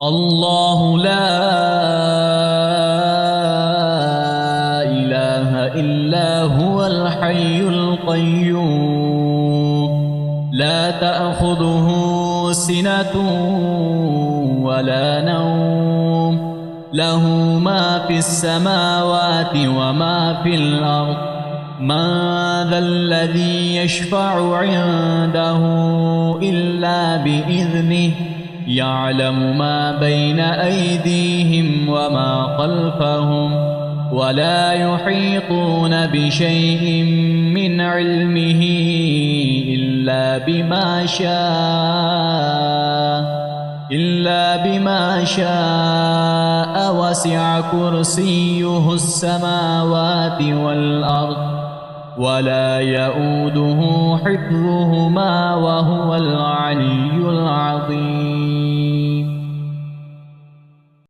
الله لا إله إلا هو الحي القيوم لا تأخذه سنة ولا نوم له ما في السماوات وما في الأرض من ذا الذي يشفع عنده إلا بإذنه يعلم ما بين أيديهم وما خلفهم ولا يحيطون بشيء من علمه إلا بما شاء وسع كرسيه السماوات والأرض ولا يؤوده حفظهما وهو العلي العظيم